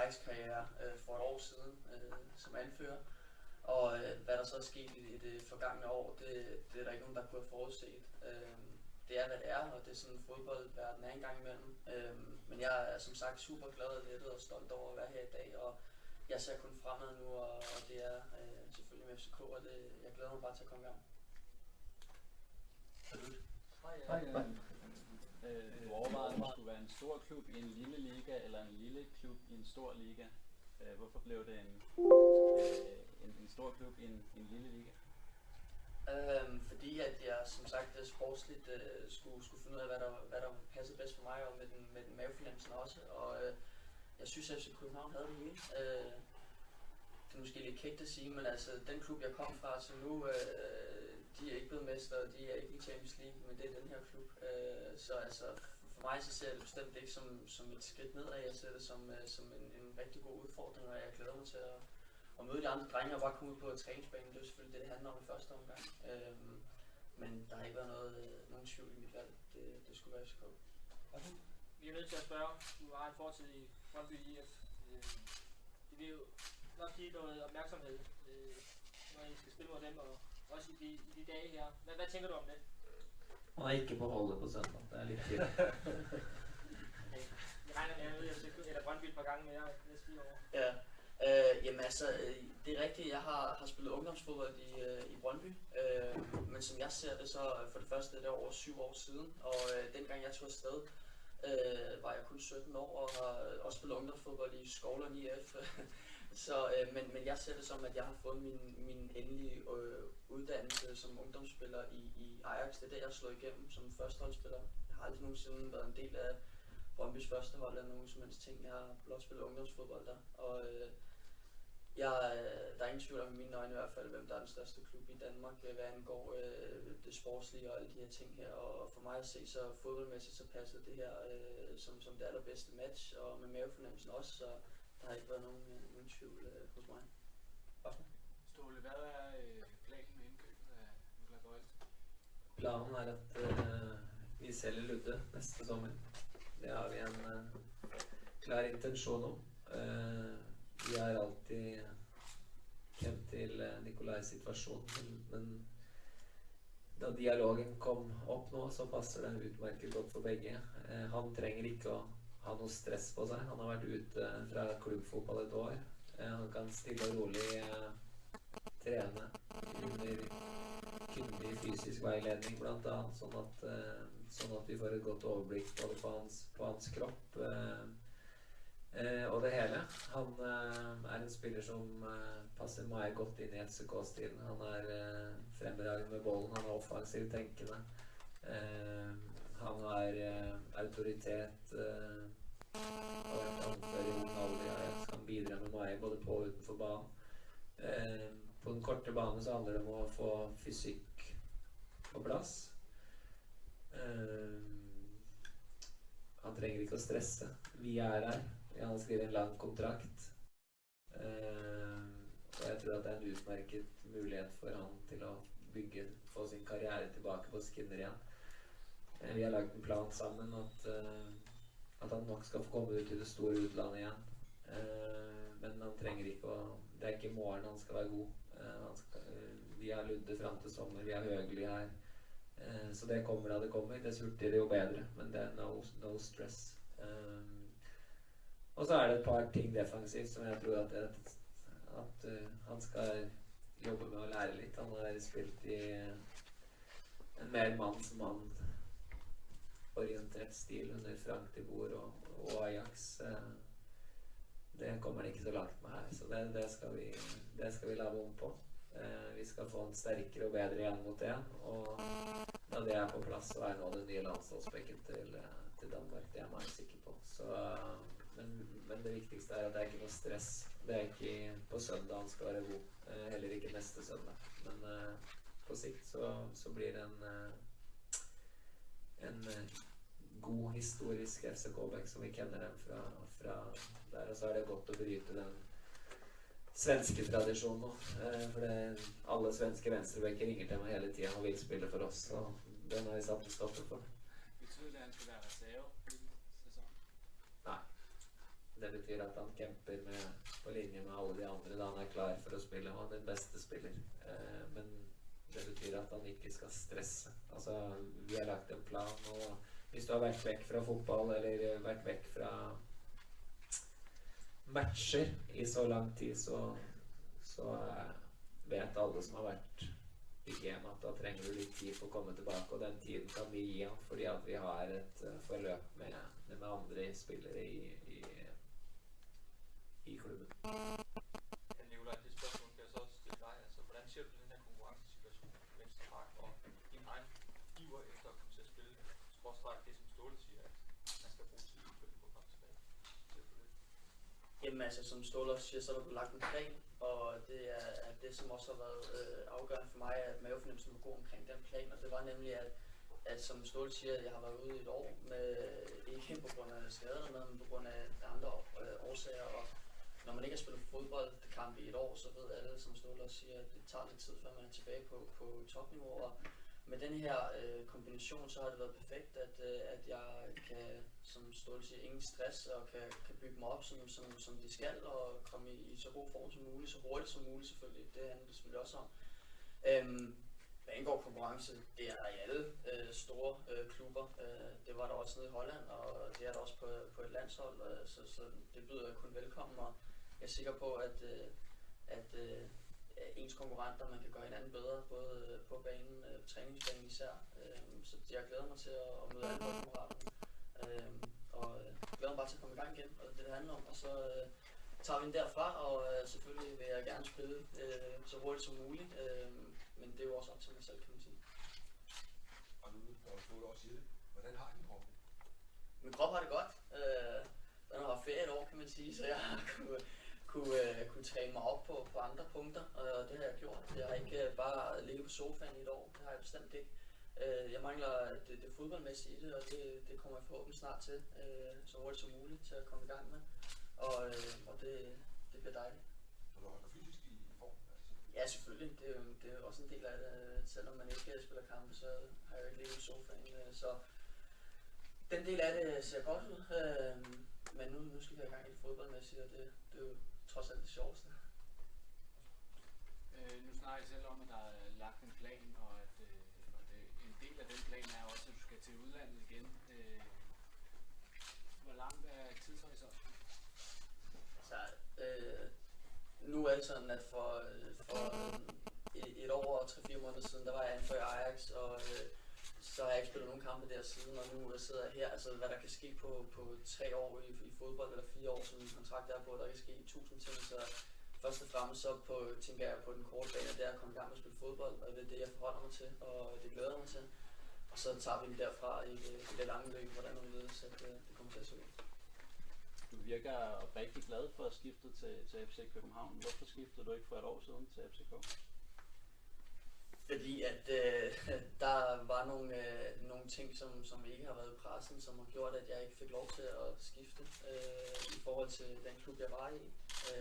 Ajax-karriere for et år siden som anfører. Og hvad der så er sket i det forgangne år, det er der ikke nogen, der kunne have forudset. Det er, hvad det er, og det er sådan fodboldverden er en gang imellem. Men jeg er som sagt super glad og lettet og stolt over at være her i dag, og jeg ser kun fremad nu, og det er selvfølgelig med FCK, og jeg glæder mig bare til at komme i gang. Hej. Du overvejede, om det skulle være en stor klub i en lille liga, eller en lille klub i en stor liga. Hvorfor blev det en stor klub i en lille liga? Fordi at jeg som sagt sportsligt skulle finde ud af, hvad der passede bedst for mig, og med den mavefornemmelsen også. Og jeg synes, at FC København havde det hele. Det er måske lidt kægt at sige, men altså den klub, jeg kom fra til nu, de er ikke blevet mestre, de er ikke i Champions League, men det er den her klub. Så altså, for mig så ser jeg det bestemt ikke som et skridt nedad, jeg ser det som en rigtig god udfordring, og jeg glæder mig til at møde de andre drenge og bare komme ud på træningsbanen. Det er jo selvfølgelig det handler om i første omgang. Men der har ikke været nogen tvivl i mit valg. Det skulle være FCK. Vi er nødt til at spørge, du har en fortid i Brøndby IF. Det vil jo nok give noget opmærksomhed, når I skal spille mod dem, og også i de dage her. Hvad tænker du om det? Han er ikke på holdet på søndag, det er lidt skidt. Okay. Vi regner med, at jeg ved, at Brøndby et par gange mere næste 4 år. Ja. Jamen altså, det er rigtigt, jeg har spillet ungdomsfodbold i Brøndby, men som jeg ser det, så for det første det er over 7 år siden, og dengang jeg tog afsted, var jeg kun 17 år og har også spillet ungdomsfodbold i Skovlund IF. Så, men jeg ser det som, at jeg har fået min endelige uddannelse som ungdomsspiller i Ajax. Det er der, jeg slår igennem som førsteholdsspiller. Jeg har aldrig nogensinde været en del af Brøndbys første hold eller nogen som helst ting. Jeg har blot spillet ungdomsfodbold der, og der er ingen tvivl om i mine øjne i hvert fald, hvem der er den største klub i Danmark, hvad angår det sportslige og alle de her ting her. Og for mig at se, så fodboldmæssigt så passer det her som det allerbedste match, og med mavefornemmelsen også, så der har ikke været nogen tvivl hos mig. Ståle, hvad er planen med indkøbet af Nicolai Boylt? Planen er at vi sælger Ludde næste sommer. Det har vi en klar intensjon om. Vi har alltid kjent til Nicolais situasjon, men da dialogen kom opp nå, så passer det utmerket godt for begge. Han trenger ikke å ha noe stress på seg. Han har vært ute fra klubbfotball et år. Han kan stille og rolig trene under kundig fysisk veiledning blant annet, sånn at vi får et godt overblikk både på hans kropp og det hele. Han er en spiller som passer meg godt inn i FCK-stilen. Han er fremragende med bollen, han er offensivt tenkende. Han har autoritet og vært anfører i ung alder i Ajax, kan bidra med meg både på og utenfor banen. På den korte banen så handler det om å få fysikk på plass. Han trenger ikke å stresse. Vi er her. Han har skrevet en lang kontrakt. Og jeg tror at det er en utmerket mulighet for han til å få sin karriere tilbake på skinner igjen. Vi har lagt en plan sammen at han nok skal få komme ut i det store utlandet igjen. Men han trenger ikke det er ikke i morgen han skal være god. Vi har Ludde frem til sommer, vi har Høgli her. Så det kommer da det kommer. Dess hurtigere jo bedre, men det er no stress. Og så er det et par ting defensivt som jeg tror at han skal jobbe med å lære litt. Han har spilt i en mer mann-som-mann orientert stil under Frank de Boer og Ajax. Det kommer han ikke så langt med her, så det skal vi lave om på. Vi skal få en sterkere og bedre igjen mot det, og da det er på plass så er nå den nye landslagsbekken til Danmark, det er jeg sikker på. Så, men det viktigste er at det er ikke noe stress. Det er ikke på søndag han skal være god, heller ikke neste søndag. Men på sikt så blir det en god historisk FCK-bekk som vi kjenner dem fra der, og så er det godt å bryte den svenske tradisjonen nå, for alle svenske venstrebekker ringer til meg hele tiden og vil spille for oss, så den har vi satt en stopper for. Betyder det, at han skal være reserve i sæsonen? Nej. Det betyr at han kjemper på linje med alle de andre da han er klar for å spille. Han er den beste spiller. Men det betyr at han ikke skal stresse. Altså, vi har lagt en plan, og hvis du har vært vekk fra fotball eller vært vekk fra matcher i så lang tid, så vet alle som har vært i game at da trenger du litt tid for å komme tilbake, og den tiden kan vi gi ham fordi at vi har et forløp med andre spillere i klubben. Nikolaj, det spørgsmål kan jeg så også stille dig. Altså, hvordan ser du den her konkurrencesituation på venstre bak og din egen iver efter at komme til at spille skråstreg det, som Ståle siger, at man skal bruge tid for at komme tilbage? Ser du det? Jamen altså, som Ståle også siger, så er der blevet lagt en plan, og det er det, som også har været afgørende for mig, at mavefornemmelsen var god omkring den plan, og det var nemlig, at som Ståle siger, at jeg har været ude i et år, ikke på grund af skader, men på grund af andre årsager, og når man ikke har spillet fodboldkamp i et år, så ved alle, som Ståle også siger, at det tager lidt tid, før man er tilbage på topniveau. Og med den her kombination, så har det været perfekt, at jeg kan, som Ståle siger, ingen stress, og kan bygge mig op, som de skal, og komme i så god form som muligt, så hurtigt som muligt selvfølgelig. Det handler det selvfølgelig også om. Hvad angår konkurrence, det er der i alle store klubber. Det var der også nede i Holland, og det er der også på et landshold, så det byder jeg kun velkommen, og jeg er sikker på, at ens konkurrenter, man kan gøre hinanden bedre, både på banen, på træningsbanen især. Så jeg glæder mig til at møde alle holdkammeraterne, og glæder mig bare til at komme i gang igen, og det handler om, og så tager vi den derfra, og selvfølgelig vil jeg gerne spille så hurtigt som muligt, men det er jo også op til mig selv, kan man sige. Og nu, når Ståle også siger det, hvordan har din krop? Min krop har det godt. Den har haft ferie et år, kan man sige, så jeg har kunne træne mig op på andre punkter, og det har jeg gjort. Jeg har ikke bare ligget på sofaen i et år, det har jeg bestemt ikke. Jeg mangler det fodboldmæssige i det, og det kommer jeg forhåbentlig snart til, så hurtigt som muligt, til at komme i gang med. Og det bliver dejligt. Så du holder fysisk i form? Altså. Ja, selvfølgelig. Det er også en del af det. Selvom man ikke spiller kampe, så har jeg jo ikke ligget på sofaen. Så den del af det ser godt ud. Men nu skal vi have gang i det fodboldmæssigt, og det er jo trods alt det sjoveste. Nu snakker jeg selv om, at der er lagt en plan, og at en del af den plan er også, at du skal til udlandet igen. Hvor langt er tidshorisonten? Altså, nu er det sådan, at for et år og 3-4 måneder siden, der var jeg anført i Ajax, og så har jeg ikke spillet nogen kampe der siden, og nu sidder jeg her. Altså, hvad der kan ske på 3 år i fodbold, eller 4 år, som min kontrakt er på, der kan ske 1000 ting, så først og fremmest så tænker jeg på den korte bane, det er at komme i gang med at spille fodbold, og det er det, jeg forholder mig til, og det glæder mig til. Og så tager vi den derfra i det lange løb, hvordan man ved, at det kommer til at se ud. Du virker rigtig glad for at skifte til FC København. Hvorfor skiftede du ikke for et år siden til FCK? Fordi at der var nogle ting, som ikke har været i pressen, som har gjort, at jeg ikke fik lov til at skifte i forhold til den klub, jeg var i.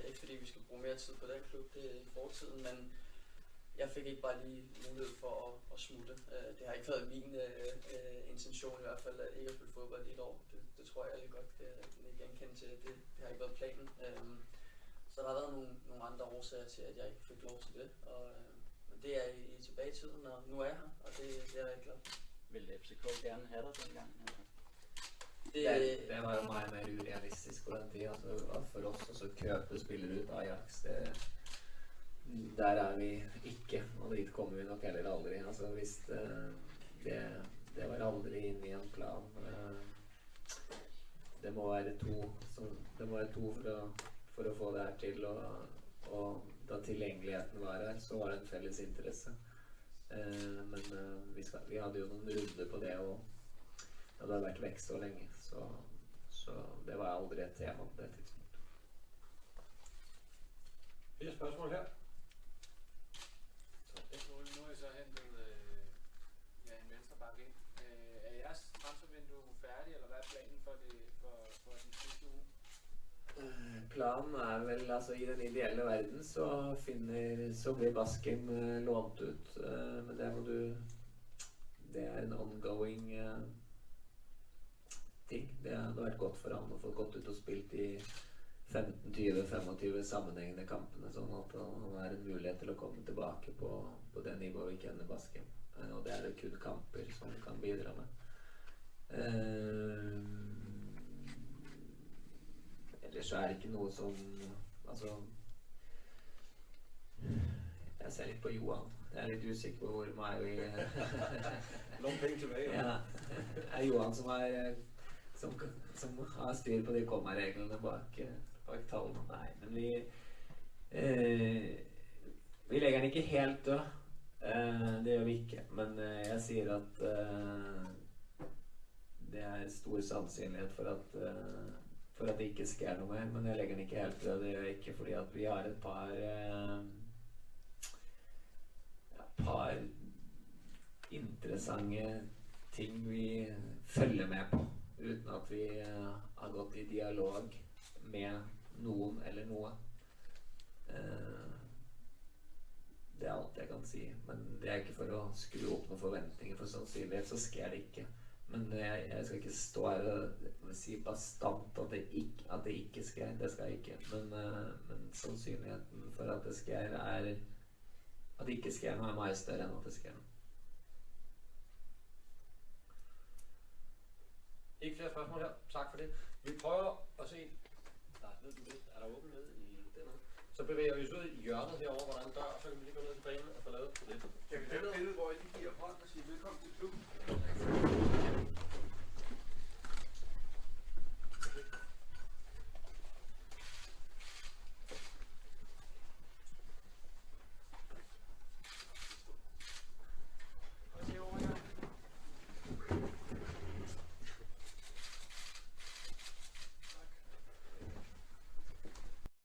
Ikke fordi vi skal bruge mere tid på den klub, det er i fortiden, men jeg fik ikke bare lige mulighed for at smutte. Det har ikke været min intention i hvert fald, at ikke at spille fodbold i et år. Det tror jeg alle godt kan genkende til. Det har ikke været planen. Så der har været nogle andre årsager til, at jeg ikke fik lov til det. Men det er i tilbagetiden, og nu er jeg her, og det er jeg rigtig glad for. Ville FCK gerne have dig dengang? Det var jo meget mere urealistisk på den tiden, altså for oss å køpe spillere ut av Ajax. Der er vi ikke, og dit kommer vi nok heller aldri. Altså hvis det var aldri inn i en plan. Det må være to for å få det her til, og da tilgjengeligheten var her, så var det en felles interesse. Men vi hadde jo noen runder på det, og det hadde vært vekk så lenge, så det var aldri et tema på det tidspunktet. Flere spørgsmål her? Nu har I så hentet en venstre bakke ind. Er jeres transfervindue færdig, eller hvad er planen for den sidste uge? Planen er vel, altså i den ideelle verden så blir Baskim lånt ut, men det er en ongoing ting. Det hadde vært godt for han å få gått ut og spilt i 15-20-25 sammenhengende kampene, sånn at han har en mulighet til å komme tilbake på det nivået vi kjenner Baskem. Og det er det kun kamper som kan bidra med. Ellers så er det ikke noe som, altså, jeg ser litt på Johan. Jeg er litt usikker på hvor meg vi... Long penge tilbage. Ja, det er Johan som har styr på de komma-reglene bak tallene. Nei, men vi legger den ikke helt død. Det gjør vi ikke, men jeg sier at det er stor sannsynlighet for at det ikke sker noe mer, men jeg legger den ikke helt død. Det gjør jeg ikke, fordi at vi har et par interessante ting vi følger med på, uten at vi har gått i dialog med noen eller noe. Det er alt jeg kan si, men det er ikke for å skru opp noen forventninger, for sannsynlighet så sker det ikke. Men jeg skal ikke stå her og si bastant at det ikke sker, det skal jeg ikke. Men sannsynligheten for at det sker at det ikke sker noe er mye større enn at det sker noe. Ikke flere spørgsmål her. Tak for det. Vi prøver at se... Nej, ved du det? Er der åbent nede i den her? Så bevæger vi os ud i hjørnet herovre, hvor der er en dør, så kan vi lige gå ned til banen og få lavet det. Kan vi lave et billede, hvor I